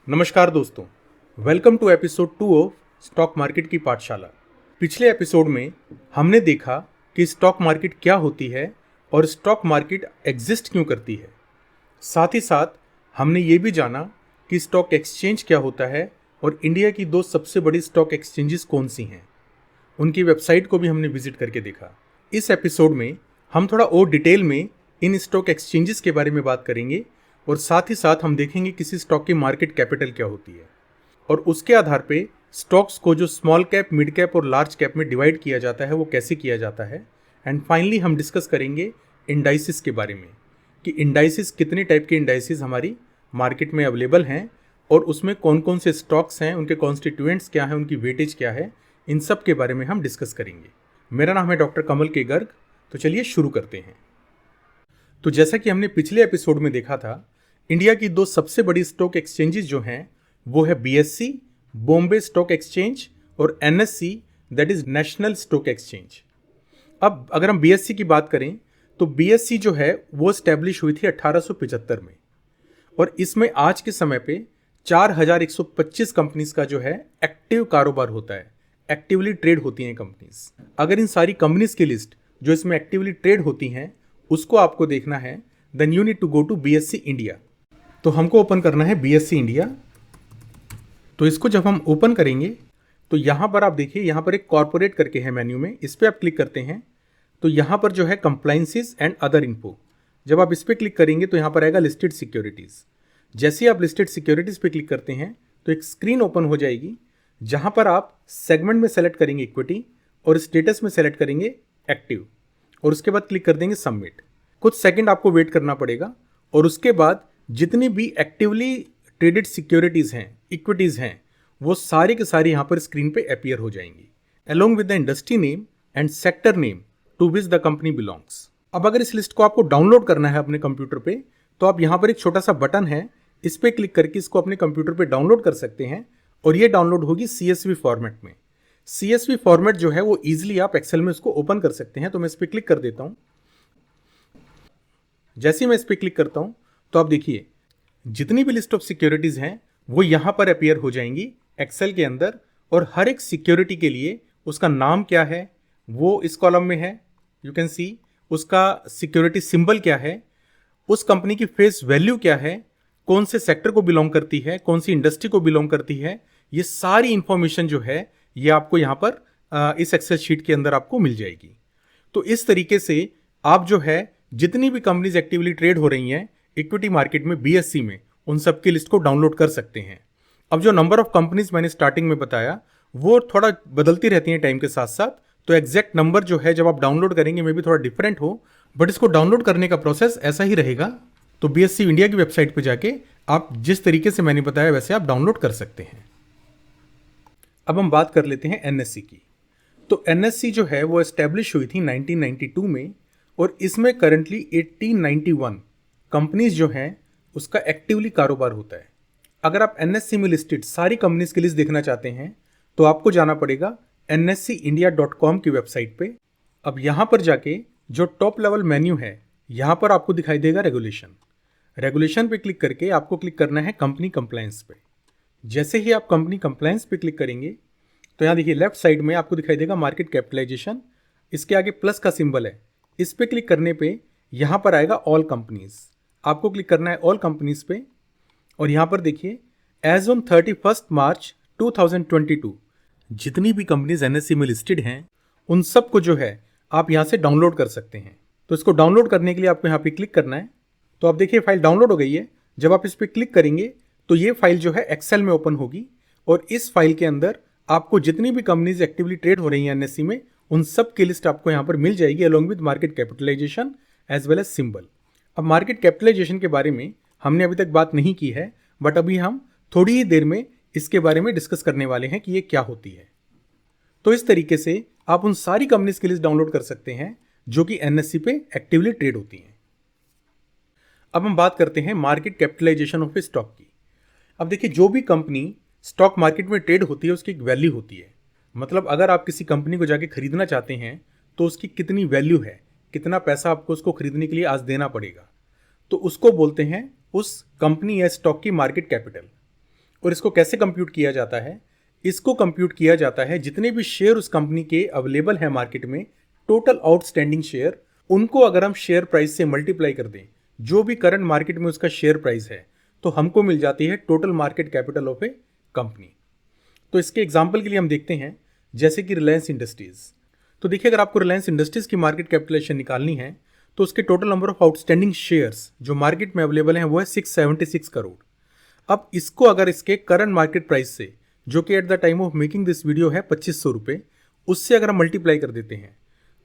नमस्कार दोस्तों, welcome to episode 2 of stock market की पाठशाला। पिछले एपिसोड में हमने देखा कि स्टॉक मार्केट क्या होती है और स्टॉक मार्केट एग्जिस्ट क्यों करती है। साथ ही साथ हमने ये भी जाना कि स्टॉक एक्सचेंज क्या होता है और इंडिया की दो सबसे बड़ी स्टॉक एक्सचेंजेस कौन सी हैं। उनकी वेबसाइट को भी हमने विजिट करके देखा। इस एपिसोड में हम थोड़ा और डिटेल में इन स्टॉक एक्सचेंजेस के बारे में बात करेंगे और साथ ही साथ हम देखेंगे किसी स्टॉक की मार्केट कैपिटल क्या होती है और उसके आधार पे स्टॉक्स को जो स्मॉल कैप, मिड कैप और लार्ज कैप में डिवाइड किया जाता है वो कैसे किया जाता है। एंड फाइनली हम डिस्कस करेंगे इंडाइसिस के बारे में कि इंडाइसिस कितने टाइप के इंडाइसिस हमारी मार्केट में अवेलेबल हैं और उसमें कौन कौन से स्टॉक्स हैं, उनके कॉन्स्टिट्यूएंट्स क्या हैं, उनकी वेटेज क्या है, इन सब के बारे में हम डिस्कस करेंगे। मेरा नाम है डॉक्टर कमल के गर्ग। तो चलिए शुरू करते हैं। तो जैसा कि हमने पिछले एपिसोड में देखा था, इंडिया की दो सबसे बड़ी स्टॉक एक्सचेंजेस जो हैं वो है बीएससी, बॉम्बे स्टॉक एक्सचेंज, और NSC, that is national stock exchange. अब अगर हम बीएससी की बात करें तो बीएससी जो है वो स्टैब्लिश हुई थी 1875 में और इसमें आज के समय पे 4125 कंपनीज का जो है एक्टिव कारोबार होता है, एक्टिवली ट्रेड होती हैं कंपनीज। अगर इन सारी कंपनीज की लिस्ट जो इसमें एक्टिवली ट्रेड होती हैं उसको आपको देखना है, then you need to go to BSC India. तो हमको ओपन करना है बीएससी इंडिया। तो इसको जब हम ओपन करेंगे तो यहाँ पर आप देखिए, यहाँ पर एक कॉर्पोरेट करके है मेन्यू में, इस पर आप क्लिक करते हैं तो यहाँ पर जो है कंप्लाइंसेस एंड अदर इन्फो, जब आप इस पर क्लिक करेंगे तो यहाँ पर आएगा लिस्टेड सिक्योरिटीज़। जैसे ही आप लिस्टेड सिक्योरिटीज़ पे क्लिक करते हैं तो एक स्क्रीन ओपन हो जाएगी जहाँ पर आप सेगमेंट में सेलेक्ट करेंगे इक्विटी और स्टेटस में सेलेक्ट करेंगे एक्टिव और उसके बाद क्लिक कर देंगे सबमिट। कुछ सेकंड आपको वेट करना पड़ेगा और उसके बाद जितनी भी एक्टिवली ट्रेडेड सिक्योरिटीज़ हैं, इक्विटीज़ हैं, वो सारी के सारी यहाँ पर स्क्रीन पे अपीयर हो जाएंगी along with the industry name and sector name to which the company belongs. अब अगर इस लिस्ट को आपको डाउनलोड करना है अपने कंप्यूटर पे तो आप यहाँ पर एक छोटा सा बटन है, इस पर क्लिक करके इसको अपने कंप्यूटर पे डाउनलोड कर सकते हैं और ये डाउनलोड होगी CSV फॉर्मेट में। CSV फॉर्मेट जो है वो ईजिली आप एक्सेल में इसको ओपन कर सकते हैं। तो मैं इस पर क्लिक कर देता हूँ। जैसे ही मैं इस पर क्लिक करता हूँ तो आप देखिए जितनी भी लिस्ट ऑफ सिक्योरिटीज़ हैं वो यहाँ पर अपीयर हो जाएंगी एक्सेल के अंदर और हर एक सिक्योरिटी के लिए उसका नाम क्या है वो इस कॉलम में है। यू कैन सी उसका सिक्योरिटी सिंबल क्या है, उस कंपनी की फेस वैल्यू क्या है, कौन से सेक्टर को बिलोंग करती है, कौन सी इंडस्ट्री को बिलोंग करती है, ये सारी इंफॉर्मेशन जो है ये आपको यहाँ पर इस एक्सेल शीट के अंदर आपको मिल जाएगी। तो इस तरीके से आप जो है जितनी भी कंपनीज एक्टिवली ट्रेड हो रही हैं इक्विटी मार्केट में बीएससी में, उन सब की लिस्ट को डाउनलोड कर सकते हैं। अब जो नंबर ऑफ कंपनीज मैंने स्टार्टिंग में बताया वो थोड़ा बदलती रहती हैं टाइम के साथ साथ, तो एग्जैक्ट नंबर जो है जब आप डाउनलोड करेंगे मे भी थोड़ा डिफरेंट हो, बट इसको डाउनलोड करने का प्रोसेस ऐसा ही रहेगा। तो बीएससी इंडिया की वेबसाइट पर जाके आप जिस तरीके से मैंने बताया वैसे आप डाउनलोड कर सकते हैं। अब हम बात कर लेते हैं एनएससी की। तो एनएससी जो है वो एस्टेब्लिश हुई थी 1992 में और इसमें करंटली 1891 कंपनीज जो हैं उसका एक्टिवली कारोबार होता है। अगर आप एनएससी में लिस्टेड सारी कंपनीज की लिस्ट देखना चाहते हैं तो आपको जाना पड़ेगा nscindia.com की वेबसाइट पे। अब यहाँ पर जाके जो टॉप लेवल मेन्यू है यहाँ पर आपको दिखाई देगा रेगुलेशन पे क्लिक करके आपको क्लिक करना है कंपनी कंप्लायंस पे। जैसे ही आप कंपनी कंप्लायंस पे क्लिक करेंगे तो यहाँ देखिए लेफ्ट साइड में आपको दिखाई देगा मार्केट कैपिटलाइजेशन, इसके आगे प्लस का सिंबल है, इस पे क्लिक करने पे यहाँ पर आएगा ऑल कंपनीज। आपको क्लिक करना है ऑल कंपनीज पे और यहाँ पर देखिए एज ऑन 31 मार्च 2022 जितनी भी कंपनीज एनएससी में लिस्टेड हैं उन सबको जो है आप यहाँ से डाउनलोड कर सकते हैं। तो इसको डाउनलोड करने के लिए आपको यहाँ पे क्लिक करना है। तो आप देखिए फाइल डाउनलोड हो गई है। जब आप इस पर क्लिक करेंगे तो ये फाइल जो है एक्सेल में ओपन होगी और इस फाइल के अंदर आपको जितनी भी कंपनीज एक्टिवली ट्रेड हो रही हैं एनएससी में उन सब की लिस्ट आपको यहाँ पर मिल जाएगी along with market capitalisation as well as symbol. अब मार्केट कैपिटलाइजेशन के बारे में हमने अभी तक बात नहीं की है, बट अभी हम थोड़ी ही देर में इसके बारे में डिस्कस करने वाले हैं कि ये क्या होती है। तो इस तरीके से आप उन सारी कंपनीज की लिस्ट डाउनलोड कर सकते हैं जो कि एनएससी पे एक्टिवली ट्रेड होती हैं। अब हम बात करते हैं market capitalisation of a stock की। अब देखिए जो भी कंपनी स्टॉक मार्केट में ट्रेड होती है उसकी एक वैल्यू होती है। मतलब अगर आप किसी कंपनी को जाके खरीदना चाहते हैं तो उसकी कितनी वैल्यू है, कितना पैसा आपको उसको खरीदने के लिए आज देना पड़ेगा, तो उसको बोलते हैं उस कंपनी या स्टॉक की मार्केट कैपिटल। और इसको कैसे कंप्यूट किया जाता है? इसको कंप्यूट किया जाता है जितने भी शेयर उस कंपनी के अवेलेबल है मार्केट में, टोटल आउटस्टैंडिंग शेयर, उनको अगर हम शेयर प्राइस से मल्टीप्लाई कर दें, जो भी करंट मार्केट में उसका शेयर प्राइस है, तो हमको मिल जाती है total market capital of A company. तो इसके एग्जाम्पल के लिए हम देखते हैं, जैसे कि रिलायंस इंडस्ट्रीज। तो देखिए, अगर आपको रिलायंस इंडस्ट्रीज की मार्केट कैपिटलाइजेशन निकालनी है तो उसके total number of outstanding shares जो मार्केट में अवेलेबल हैं वो है 676 करोड़। अब इसको अगर इसके करंट मार्केट प्राइस से, जो कि at the time of making this video है 2500 रुपये, उससे अगर हम मल्टीप्लाई कर देते हैं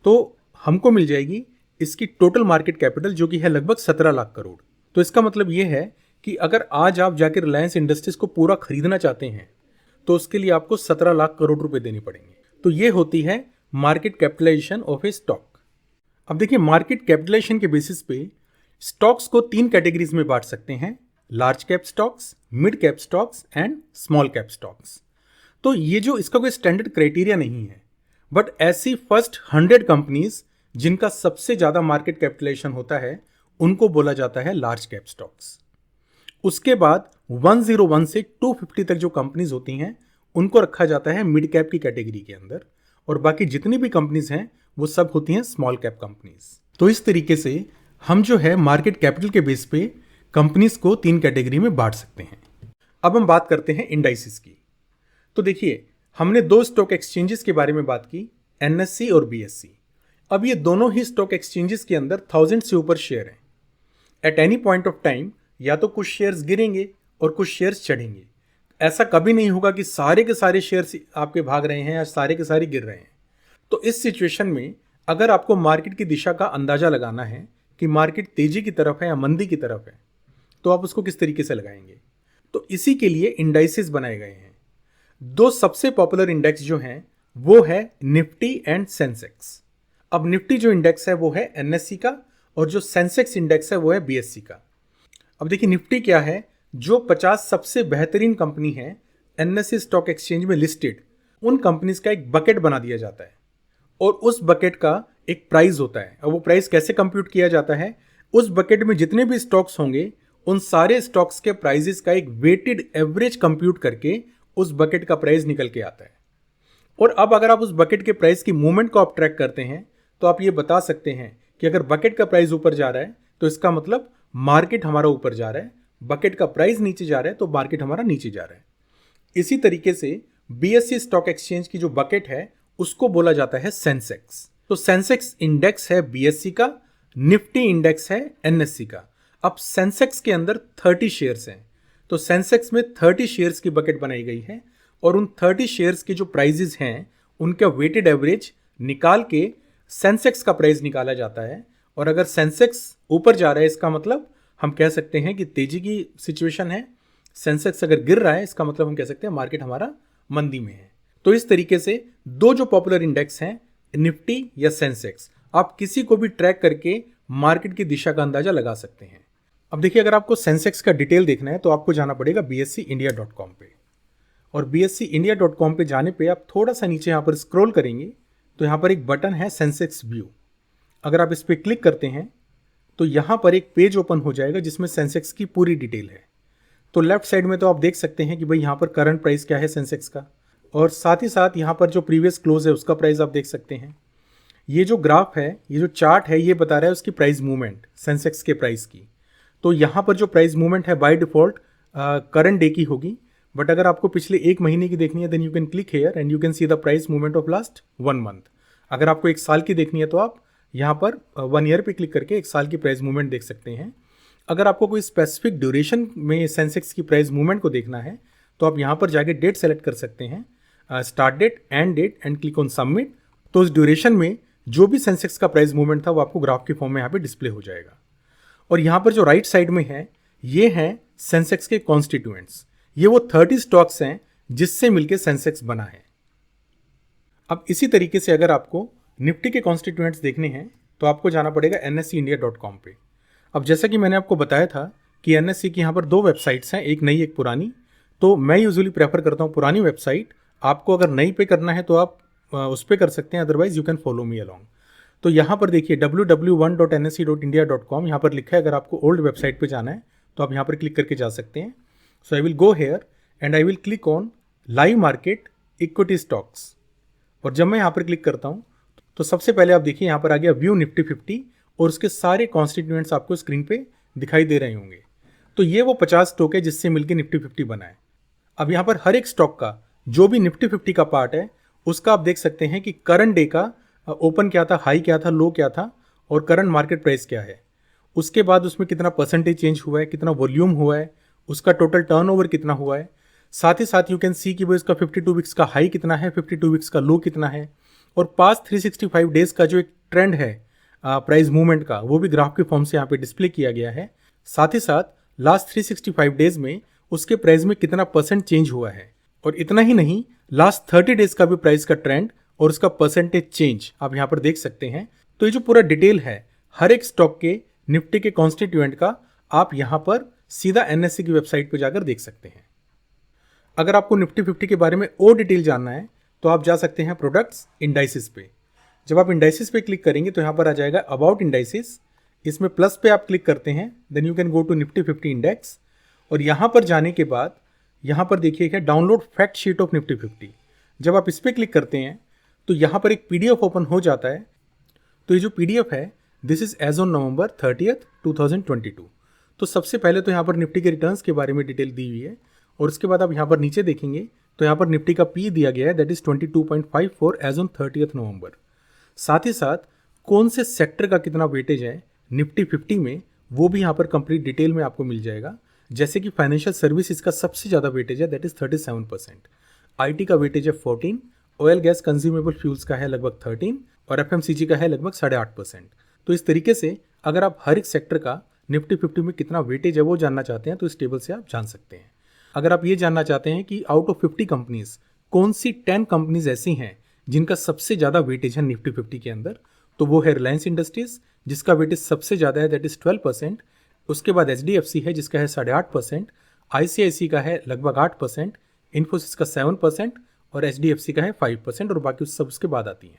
तो हमको मिल जाएगी इसकी टोटल मार्केट कैपिटल, जो कि है लगभग 17 लाख करोड़। तो इसका मतलब ये है कि अगर आज आप जाके रिलायंस इंडस्ट्रीज को पूरा खरीदना चाहते हैं तो उसके लिए आपको 17 लाख करोड़ रुपए देने पड़ेंगे। तो ये होती है market capitalisation of a stock. अब देखिए, मार्केट कैपिटलाइजेशन के बेसिस पे स्टॉक्स को 3 कैटेगरीज में बांट सकते हैं: large cap stocks, mid cap stocks and small cap stocks. तो ये जो इसका कोई स्टैंडर्ड क्राइटेरिया नहीं है, बट ऐसी फर्स्ट 100 कंपनीज जिनका सबसे ज्यादा मार्केट कैपिटलाइजेशन होता है उनको बोला जाता है लार्ज कैप स्टॉक्स। उसके बाद 101 से 250 तक जो कंपनीज होती हैं उनको रखा जाता है मिड कैप की कैटेगरी के अंदर, और बाकी जितनी भी कंपनीज हैं वो सब होती हैं स्मॉल कैप कंपनीज। तो इस तरीके से हम जो है मार्केट कैपिटल के बेस पे कंपनीज को 3 कैटेगरी में बांट सकते हैं। अब हम बात करते हैं इंडाइसिस की। तो देखिए, हमने 2 स्टॉक एक्सचेंजेस के बारे में बात की, एनएससी और बीएससी। अब ये दोनों ही स्टॉक एक्सचेंजेस के अंदर 1000 से ऊपर शेयर हैं। At any point of time या तो कुछ शेयर्स गिरेंगे और कुछ शेयर्स चढ़ेंगे। ऐसा कभी नहीं होगा कि सारे के सारे शेयर्स आपके भाग रहे हैं या सारे के सारे गिर रहे हैं। तो इस सिचुएशन में अगर आपको मार्केट की दिशा का अंदाजा लगाना है कि मार्केट तेजी की तरफ है या मंदी की तरफ है, तो आप उसको किस तरीके से लगाएंगे? तो इसी के लिए इंडाइसेस बनाए गए हैं। 2 सबसे पॉपुलर इंडेक्स जो हैं वो है निफ्टी एंड सेंसेक्स। अब निफ्टी जो इंडेक्स है वो है एनएससी का, और जो सेंसेक्स इंडेक्स है वो है बीएससी का। अब देखिए, निफ्टी क्या है? जो 50 सबसे बेहतरीन कंपनी है एनएससी स्टॉक एक्सचेंज में लिस्टेड, उन कंपनीज का एक बकेट बना दिया जाता है और उस बकेट का एक प्राइस होता है। अब वो प्राइस कैसे कंप्यूट किया जाता है? उस बकेट में जितने भी स्टॉक्स होंगे उन सारे स्टॉक्स के प्राइजेस का एक वेटेड एवरेज कंप्यूट करके उस बकेट का प्राइस निकल के आता है। और अब अगर आप उस बकेट के प्राइस की मूवमेंट को आप ट्रैक करते हैं तो आप ये बता सकते हैं कि अगर बकेट का प्राइस ऊपर जा रहा है तो इसका मतलब मार्केट हमारा ऊपर जा रहा है, बकेट का प्राइस नीचे जा रहा है तो मार्केट हमारा नीचे जा रहा है। इसी तरीके से बीएससी स्टॉक एक्सचेंज की जो बकेट है उसको बोला जाता है सेंसेक्स। तो सेंसेक्स इंडेक्स है बीएससी का, निफ्टी इंडेक्स है एनएससी का। अब सेंसेक्स के अंदर 30 शेयर्स हैं, तो सेंसेक्स में 30 शेयर्स की बकेट बनाई गई है और उन 30 शेयर्स के जो प्राइजेस हैं उनका वेटेड एवरेज निकाल के सेंसेक्स का प्राइस निकाला जाता है। और अगर सेंसेक्स ऊपर जा रहा है इसका मतलब हम कह सकते हैं कि तेजी की सिचुएशन है, सेंसेक्स अगर गिर रहा है इसका मतलब हम कह सकते हैं मार्केट हमारा मंदी में है। तो इस तरीके से 2 जो पॉपुलर इंडेक्स हैं, निफ्टी या सेंसेक्स, आप किसी को भी ट्रैक करके मार्केट की दिशा का अंदाजा लगा सकते हैं। अब देखिए, अगर आपको सेंसेक्स का डिटेल देखना है तो आपको जाना पड़ेगा bscindia.com पे, और bscindia.com पे जाने पे आप थोड़ा सा नीचे यहाँ पर स्क्रॉल करेंगे तो यहाँ पर एक बटन है सेंसेक्स व्यू। अगर आप इस पर क्लिक करते हैं तो यहाँ पर एक पेज ओपन हो जाएगा जिसमें सेंसेक्स की पूरी डिटेल है। तो लेफ्ट साइड में तो आप देख सकते हैं कि भाई यहाँ पर करंट प्राइस क्या है सेंसेक्स का, और साथ ही साथ यहाँ पर जो प्रीवियस क्लोज है उसका प्राइस आप देख सकते हैं। ये जो ग्राफ है, ये जो चार्ट है, ये बता रहा है उसकी प्राइस मूवमेंट सेंसेक्स के प्राइस की। तो यहाँ पर जो प्राइस मूवमेंट है बाय डिफॉल्ट करंट डे की होगी, बट अगर आपको पिछले 1 महीने की देखनी है then you can click here and you can see the price movement of last 1 month. अगर आपको 1 साल की देखनी है तो आप यहाँ पर 1 ईयर पे क्लिक करके 1 साल की प्राइस मूवमेंट देख सकते हैं। अगर आपको कोई स्पेसिफिक ड्यूरेशन में सेंसेक्स की प्राइस मूवमेंट को देखना है तो आप यहाँ पर जाके डेट सेलेक्ट कर सकते हैं, start date, end date, and click on submit. तो उस ड्यूरेशन में जो भी सेंसेक्स का प्राइस मूवमेंट था वो आपको ग्राफ के फॉर्म में यहाँ पे डिस्प्ले हो जाएगा। और यहाँ पर जो राइट साइड में है ये हैं सेंसेक्स के कॉन्स्टिट्यूएंट्स। ये वो 30 स्टॉक्स हैं जिससे मिलके सेंसेक्स बना है। अब इसी तरीके से अगर आपको निफ्टी के कॉन्स्टिट्यूएंट्स देखने हैं तो आपको जाना पड़ेगा NSEindia.com पे। अब जैसा कि मैंने आपको बताया था कि NSE की यहाँ पर 2 वेबसाइट्स हैं, एक नई एक पुरानी। तो मैं यूजुअली प्रेफर करता हूँ पुरानी वेबसाइट। आपको अगर नई पे करना है तो आप उस पर कर सकते हैं, otherwise you can follow me along. तो यहाँ पर देखिए www.nse.india.com यहाँ पर लिखा है। अगर आपको ओल्ड वेबसाइट पे जाना है तो आप यहाँ पर क्लिक करके जा सकते हैं। So I will go here and I will click on live market equity stocks. और जब मैं यहाँ पर क्लिक करता हूँ तो सबसे पहले आप देखिए यहाँ पर आ गया व्यू निफ्टी 50 और उसके सारे कॉन्स्टिट्यूएंट्स आपको स्क्रीन पे दिखाई दे रहे होंगे। तो ये वो 50 स्टॉक है जिससे मिलकर निफ्टी 50 बना है। अब यहाँ पर हर एक स्टॉक का जो भी निफ्टी 50 का पार्ट है उसका आप देख सकते हैं कि करंट डे का ओपन क्या था, हाई क्या था, लो क्या था और करंट मार्केट प्राइस क्या है। उसके बाद उसमें कितना परसेंटेज चेंज हुआ है, कितना वॉल्यूम हुआ है, उसका टोटल टर्नओवर कितना हुआ है। साथ ही साथ यू कैन सी कि वो इसका 52 वीक्स का हाई कितना है, 52 वीक्स का लो कितना है और पास्ट 365 डेज का जो एक ट्रेंड है प्राइस मूवमेंट का वो भी ग्राफ के फॉर्म से यहाँ पे डिस्प्ले किया गया है। साथ ही साथ लास्ट 365 डेज में उसके प्राइस में कितना परसेंट चेंज हुआ है और इतना ही नहीं, लास्ट 30 डेज का भी प्राइस का ट्रेंड और उसका परसेंटेज चेंज आप यहाँ पर देख सकते हैं। तो ये जो पूरा डिटेल है हर एक स्टॉक के निफ्टी के कॉन्स्टिट्यूएंट का आप यहाँ पर सीधा एनएससी की वेबसाइट पर जाकर देख सकते हैं। अगर आपको निफ्टी 50 के बारे में और डिटेल जानना है तो आप जा सकते हैं प्रोडक्ट्स इंडाइसिस पे। जब आप इंडाइसिस पे क्लिक करेंगे तो यहाँ पर आ जाएगा अबाउट इंडाइसिस। इसमें प्लस पे आप क्लिक करते हैं, then you can go to Nifty 50 index और यहाँ पर जाने के बाद यहाँ पर देखिए download fact sheet of Nifty 50। जब आप इस पर क्लिक करते हैं तो यहाँ पर एक PDF ओपन हो जाता है। तो ये जो PDF है this is as on November 30, 2022। तो सबसे पहले तो यहाँ पर निफ्टी के रिटर्न्स के बारे में डिटेल दी हुई है और उसके बाद आप यहाँ पर नीचे देखेंगे तो यहाँ पर निफ्टी का P दिया गया है, दैट इज 22.54 एज ऑन 30 नवंबर। साथ ही साथ कौन से सेक्टर का कितना वेटेज है निफ्टी 50 में वो भी यहाँ पर कंप्लीट डिटेल में आपको मिल जाएगा। जैसे कि फाइनेंशियल सर्विसेज का सबसे ज़्यादा वेटेज है, दैट इज 37%, IT का वेटेज है 14, ऑयल गैस कंज्यूमेबल फ्यूल्स का है लगभग 13 और FMCG का है लगभग 8.5%। तो इस तरीके से अगर आप हर एक सेक्टर का निफ्टी 50 में कितना वेटेज है वो जानना चाहते हैं तो इस टेबल से आप जान सकते हैं। अगर आप ये जानना चाहते हैं कि आउट ऑफ 50 कंपनीज कौन सी 10 कंपनीज ऐसी हैं जिनका सबसे ज़्यादा वेटेज है निफ्टी 50 के अंदर, तो वो है रिलायंस इंडस्ट्रीज जिसका वेटेज सबसे ज़्यादा है, दैट इज 12%। उसके बाद HDFC है जिसका है 8.5%, ICICI का है लगभग 8%, इन्फोसिस का 7% और HDFC का है 5% और बाकी सब उसके बाद आती हैं।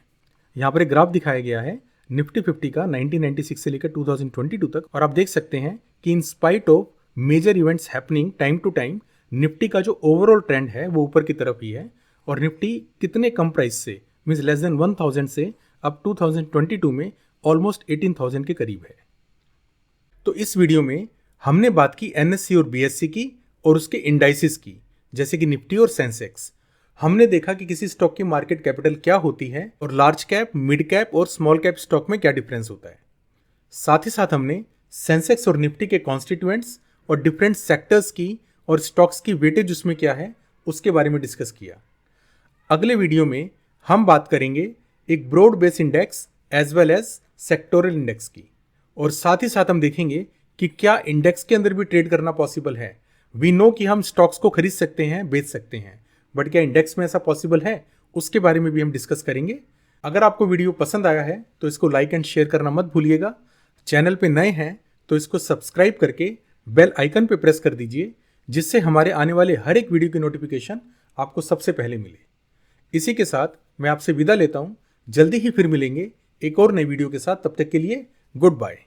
यहाँ पर एक ग्राफ दिखाया गया है निफ्टी 50 का 1996 से लेकर 2022 तक और आप देख सकते हैं कि in spite of major events happening time to time Nifty का जो ओवरऑल ट्रेंड है वो ऊपर की तरफ ही है और निफ्टी कितने कम प्राइस से मीन्स लेस देन 1000 से अब 2022 में ऑलमोस्ट 18,000 के करीब है। तो इस वीडियो में हमने बात की NSE और BSE की और उसके इंडाइसिस की, जैसे कि निफ्टी और सेंसेक्स। हमने देखा कि किसी स्टॉक की मार्केट कैपिटल क्या होती है और लार्ज कैप, मिड कैप और स्मॉल कैप स्टॉक में क्या डिफरेंस होता है। साथ ही साथ हमने सेंसेक्स और निफ्टी के कॉन्स्टिट्यूएंट्स और डिफरेंट सेक्टर्स की और स्टॉक्स की वेटेज उसमें क्या है उसके बारे में डिस्कस किया। अगले वीडियो में हम बात करेंगे एक broad base index as well as sectoral index की और साथ ही साथ हम देखेंगे कि क्या इंडेक्स के अंदर भी ट्रेड करना पॉसिबल है। वी नो कि हम स्टॉक्स को खरीद सकते हैं, बेच सकते हैं, बट क्या इंडेक्स में ऐसा पॉसिबल है उसके बारे में भी हम डिस्कस करेंगे। अगर आपको वीडियो पसंद आया है तो इसको लाइक एंड शेयर करना मत भूलिएगा। चैनल पे नए हैं तो इसको सब्सक्राइब करके बेल आइकन पे प्रेस कर दीजिए जिससे हमारे आने वाले हर एक वीडियो की नोटिफिकेशन आपको सबसे पहले मिले। इसी के साथ मैं आपसे विदा लेता हूँ, जल्दी ही फिर मिलेंगे एक और नई वीडियो के साथ। तब तक के लिए गुड बाय।